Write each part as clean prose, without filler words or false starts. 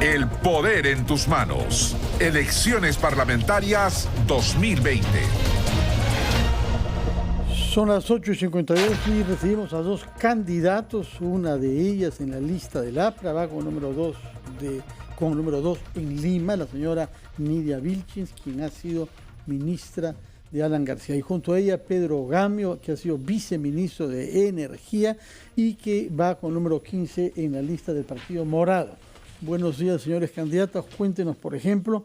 El poder en tus manos. Elecciones parlamentarias 2020. Son las 8:52 y recibimos a dos candidatos. Una de ellas en la lista del APRA va con número 2 en Lima, la señora Nidia Vilchis, quien ha sido ministra de Alan García. Y junto a ella Pedro Gamio, que ha sido viceministro de Energía y que va con número 15 en la lista del Partido Morado. Buenos días, señores candidatos. Cuéntenos, por ejemplo,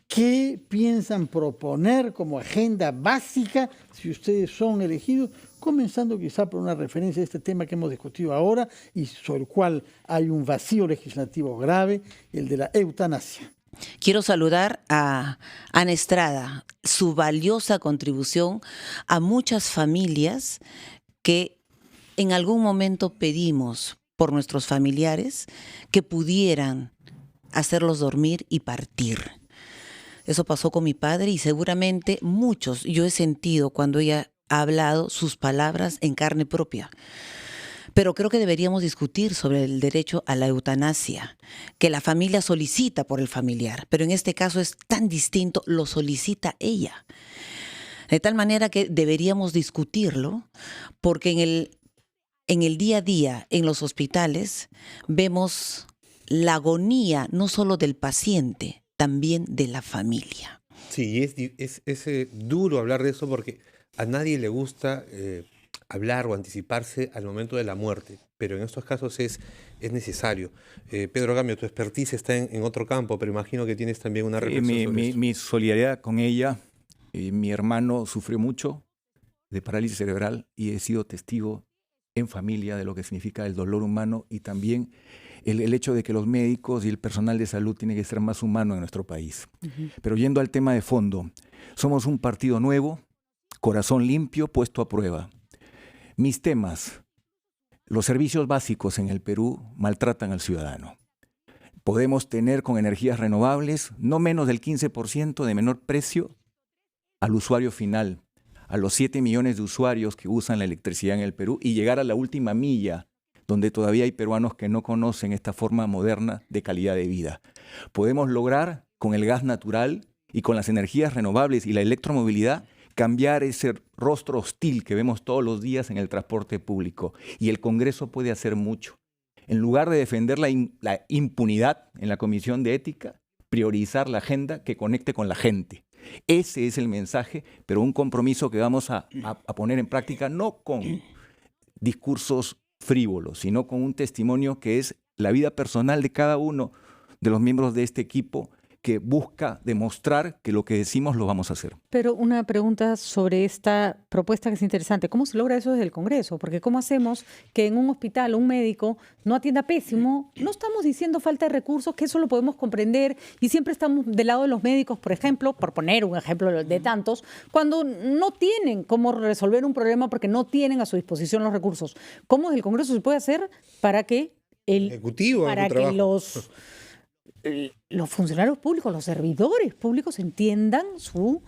¿qué piensan proponer como agenda básica si ustedes son elegidos? Comenzando quizá por una referencia a este tema que hemos discutido ahora y sobre el cual hay un vacío legislativo grave, el de la eutanasia. Quiero saludar a Ana Estrada, su valiosa contribución a muchas familias que en algún momento pedimos por nuestros familiares que pudieran hacerlos dormir y partir. Eso pasó con mi padre y seguramente muchos, yo he sentido cuando ella ha hablado sus palabras en carne propia. Pero creo que deberíamos discutir sobre el derecho a la eutanasia, que la familia solicita por el familiar, pero en este caso es tan distinto, lo solicita ella. De tal manera que deberíamos discutirlo, porque en el día a día, en los hospitales, vemos la agonía no solo del paciente, también de la familia. Sí, es duro hablar de eso porque a nadie le gusta hablar o anticiparse al momento de la muerte, pero en estos casos es necesario. Pedro Gamio, tu expertise está en otro campo, pero imagino que tienes también una reflexión sobre esto. Mi solidaridad con ella. Mi hermano sufrió mucho de parálisis cerebral y he sido testigo en familia de lo que significa el dolor humano y también el hecho de que los médicos y el personal de salud tiene que ser más humano en nuestro país. Pero yendo al tema de fondo, somos un partido nuevo, corazón limpio, puesto a prueba. Mis temas: los servicios básicos en el Perú maltratan al ciudadano. Podemos tener con energías renovables no menos del 15% de menor precio al usuario final, a los 7 millones de usuarios que usan la electricidad en el Perú y llegar a la última milla, donde todavía hay peruanos que no conocen esta forma moderna de calidad de vida. Podemos lograr con el gas natural y con las energías renovables y la electromovilidad cambiar ese rostro hostil que vemos todos los días en el transporte público. Y el Congreso puede hacer mucho. En lugar de defender la impunidad en la Comisión de Ética, priorizar la agenda que conecte con la gente. Ese es el mensaje, pero un compromiso que vamos a poner en práctica no con discursos frívolos, sino con un testimonio que es la vida personal de cada uno de los miembros de este equipo que busca demostrar que lo que decimos lo vamos a hacer. Pero una pregunta sobre esta propuesta que es interesante. ¿Cómo se logra eso desde el Congreso? Porque ¿cómo hacemos que en un hospital un médico no atienda pésimo? No estamos diciendo falta de recursos, que eso lo podemos comprender y siempre estamos del lado de los médicos, por ejemplo, por poner un ejemplo de tantos, cuando no tienen cómo resolver un problema porque no tienen a su disposición los recursos. ¿Cómo desde el Congreso se puede hacer para que el Ejecutivo, para que los funcionarios públicos, los servidores públicos entiendan su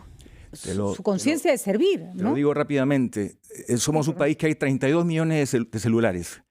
conciencia de servir, ¿no? Te lo digo rápidamente. Somos un país que hay 32 millones de celulares.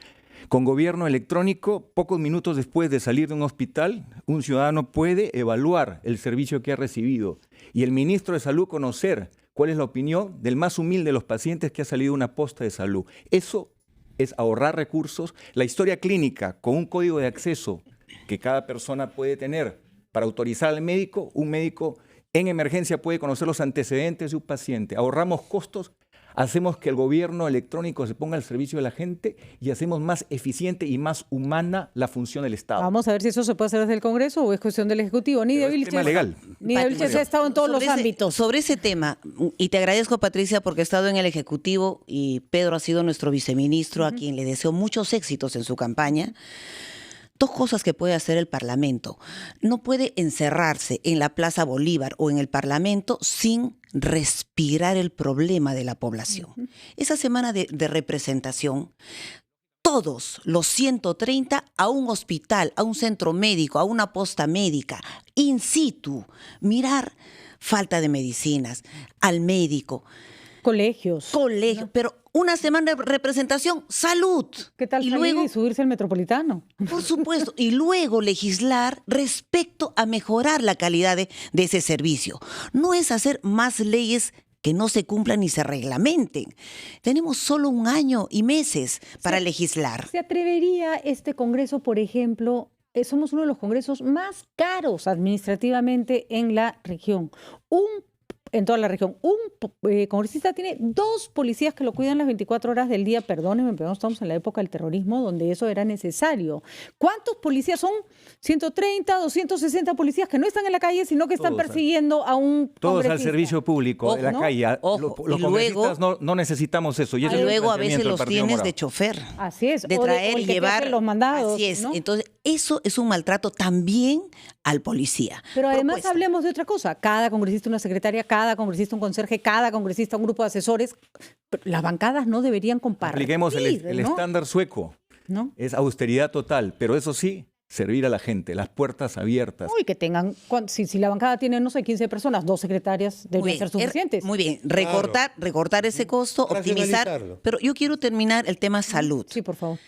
Con gobierno electrónico, pocos minutos después de salir de un hospital, un ciudadano puede evaluar el servicio que ha recibido y el ministro de Salud conocer cuál es la opinión del más humilde de los pacientes que ha salido de una posta de salud. Eso es ahorrar recursos. La historia clínica con un código de acceso que cada persona puede tener para autorizar al médico. Un médico en emergencia puede conocer los antecedentes de un paciente. Ahorramos costos, hacemos que el gobierno electrónico se ponga al servicio de la gente y hacemos más eficiente y más humana la función del Estado. Vamos a ver si eso se puede hacer desde el Congreso o es cuestión del Ejecutivo. Nidia Vilchis ha estado en todos los ámbitos. Sobre ese tema, y te agradezco, Patricia, porque he estado en el Ejecutivo y Pedro ha sido nuestro viceministro, a quien le deseo muchos éxitos en su campaña. Dos cosas que puede hacer el Parlamento. No puede encerrarse en la Plaza Bolívar o en el Parlamento sin respirar el problema de la población. Esa semana de representación, todos los 130 a un hospital, a un centro médico, a una posta médica, in situ, mirar falta de medicinas, al médico. Colegios. Pero una semana de representación, salud. ¿Qué tal y salir luego, y subirse al Metropolitano? por supuesto, y luego legislar respecto a mejorar la calidad de ese servicio. No es hacer más leyes que no se cumplan ni se reglamenten. Tenemos solo 1 año y meses para legislar. ¿Se atrevería este Congreso, por ejemplo, somos uno de los congresos más caros administrativamente en la región? En toda la región. Un congresista tiene 2 policías que lo cuidan las 24 horas del día. Perdónenme, pero no estamos en la época del terrorismo donde eso era necesario. ¿Cuántos policías son? 130, 260 policías que no están en la calle, sino que están persiguiendo a un Todos congresista. al servicio público de la ¿no? calle. Ojo. Los Y congresistas no necesitamos eso. Y ese Y es el luego a veces planteamiento del los Partido tienes Morado. de chofer. Así es. De o traer o el y que te llevar. hace los mandados. Así es. ¿no? Entonces, eso es un maltrato también al policía. Pero además Propuesta. hablemos de otra cosa. Cada congresista una secretaria, cada congresista un conserje, cada congresista un grupo de asesores. Las bancadas no deberían compartir. Apliquemos el ¿no? estándar sueco. ¿No? Es austeridad total, pero eso sí, servir a la gente, las puertas abiertas. Uy, que tengan, si la bancada tiene, no sé, 15 personas, 2 secretarias deberían ser suficientes. Muy bien, recortar ese costo, optimizar. Racionalizarlo. Pero yo quiero terminar el tema salud. Sí, por favor.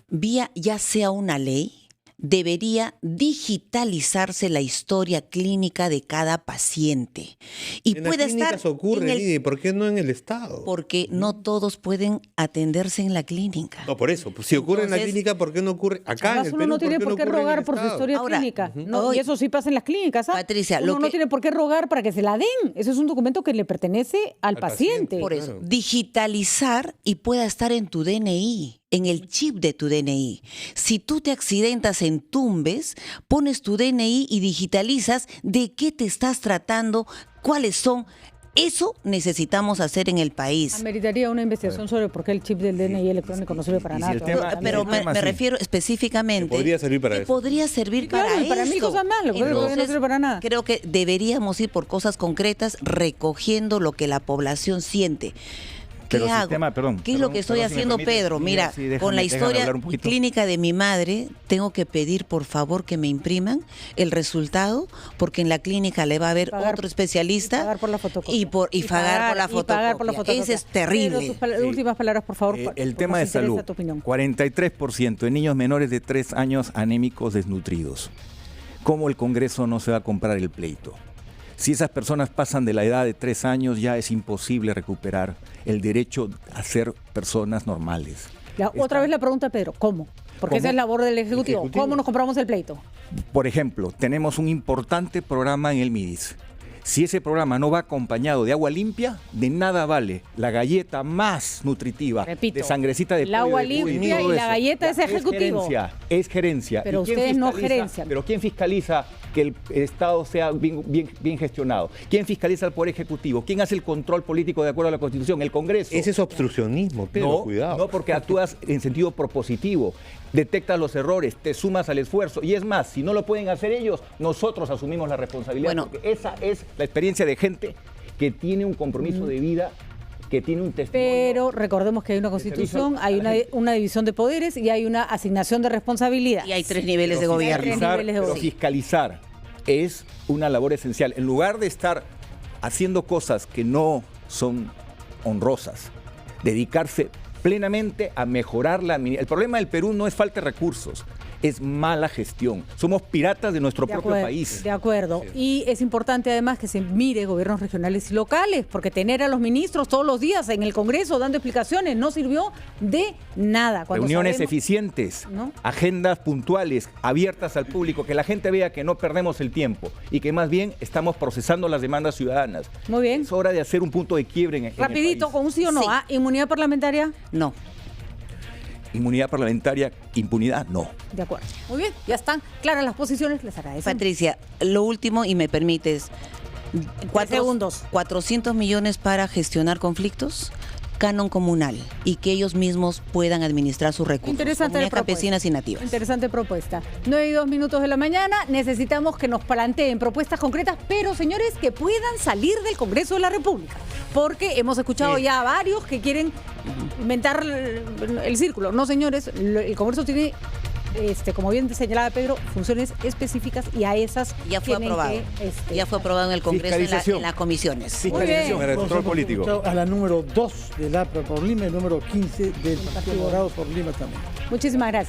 Vía ya sea una ley, debería digitalizarse la historia clínica de cada paciente. Y En puede las estar clínicas ocurre, en el- Lidia, ¿por qué no en el Estado? porque no todos pueden atenderse en la clínica. No, por eso. Pues, si ocurre en la Entonces, clínica, ¿por qué no ocurre acá Además, en el uno Perú? no tiene por qué ocurre en el rogar por su Estado? historia Ahora, clínica. No, hoy- y eso sí pasa en las clínicas. ¿ah? Patricia, Uno lo no que- tiene por qué rogar para que se la den. Ese es un documento que le pertenece al paciente. Por eso, Claro. digitalizar y pueda estar en tu DNI, en el chip de tu DNI. Si tú te accidentas en Tumbes, pones tu DNI y digitalizas de qué te estás tratando, cuáles son. Eso necesitamos hacer en el país. Ameritaría una investigación sobre por qué el chip del DNI electrónico no sirve para y si nada. el todavía. tema- Pero el me tema sí. refiero específicamente Que podría servir para que eso. podría servir Sí, claro, para y para mil esto. cosas más, lo que todavía no Entonces, sirve para nada. Creo que deberíamos ir por cosas concretas, recogiendo lo que la población siente. ¿Qué Pero hago? sistema, perdón, ¿Qué es lo que estoy perdón, si me haciendo, permites, Pedro? Mira, sí, déjame- con la déjame historia hablar un poquito. clínica de mi madre, tengo que pedir, por favor, que me impriman el resultado, porque en la clínica le va a haber Pagar- otro especialista. y pagar por la fotocopia. Y pagar por la y pagar por la fotocopia. Ese es terrible. Pero tus últimas palabras, por favor. El porque tema de nos interesa salud. tu opinión. 43% de niños menores de 3 años anémicos desnutridos. ¿Cómo el Congreso no se va a comprar el pleito? Si esas personas pasan de la edad de 3 años, ya es imposible recuperar el derecho a ser personas normales. Otra vez la pregunta, Pedro, ¿cómo? Porque ¿Cómo? esa es labor del Ejecutivo. ¿Cómo nos compramos el pleito? Por ejemplo, tenemos un importante programa en el MIDIS. Si ese programa no va acompañado de agua limpia, de nada vale la galleta más nutritiva Repito, de sangrecita de el pollo, agua de cuy, limpia todo y la eso. galleta es Ya, ejecutivo. Es gerencia. Pero ¿Y quién ustedes no fiscaliza? gerencian. Pero ¿quién fiscaliza que el Estado sea bien gestionado? ¿Quién fiscaliza el Poder Ejecutivo? ¿Quién hace el control político de acuerdo a la Constitución? El Congreso. Ese es obstruccionismo, Pedro, cuidado. No, porque actúas en sentido propositivo, detectas los errores, te sumas al esfuerzo. Y es más, si no lo pueden hacer ellos, nosotros asumimos la responsabilidad. Bueno. Porque esa es la experiencia de gente que tiene un compromiso de vida, que tiene un testimonio. Pero recordemos que hay una Constitución, hay una división de poderes y hay una asignación de responsabilidad. Y hay 3 niveles de Pero gobierno. tres niveles de Pero gobierno. fiscalizar es una labor esencial. En lugar de estar haciendo cosas que no son honrosas, dedicarse plenamente a mejorar la administración. El problema del Perú no es falta de recursos, es mala gestión. Somos piratas de nuestro propio país. De acuerdo. Y es importante además que se mire gobiernos regionales y locales, porque tener a los ministros todos los días en el Congreso dando explicaciones no sirvió de nada. Cuando Reuniones sabemos- eficientes, ¿no? agendas puntuales, abiertas al público, que la gente vea que no perdemos el tiempo y que más bien estamos procesando las demandas ciudadanas. Muy bien. Es hora de hacer un punto de quiebre en el Rapidito, país. con un sí o no. Sí. ¿Ah? ¿Inmunidad parlamentaria? No. Inmunidad parlamentaria, impunidad, no. De acuerdo. Muy bien, ya están claras las posiciones. Les agradezco. Patricia, lo último, y me permites, 4 segundos. 400 millones para gestionar conflictos, canon comunal, y que ellos mismos puedan administrar sus recursos. Interesante Comunidades propuesta. campesinas y nativas. Interesante propuesta. 9:02 de la mañana. Necesitamos que nos planteen propuestas concretas, pero señores, que puedan salir del Congreso de la República. Porque hemos escuchado ya a varios que quieren inventar el círculo. No, señores, el Congreso tiene como bien señalaba Pedro, funciones específicas y a esas Ya fue tienen aprobado. que, Ya fue aprobado en el Congreso Fiscalización. en las comisiones. Fiscalización, bien. el control Hemos político. escuchado a la número 2 del APRA por Lima y número 15 del Partido Morado por Lima también. Muchísimas gracias.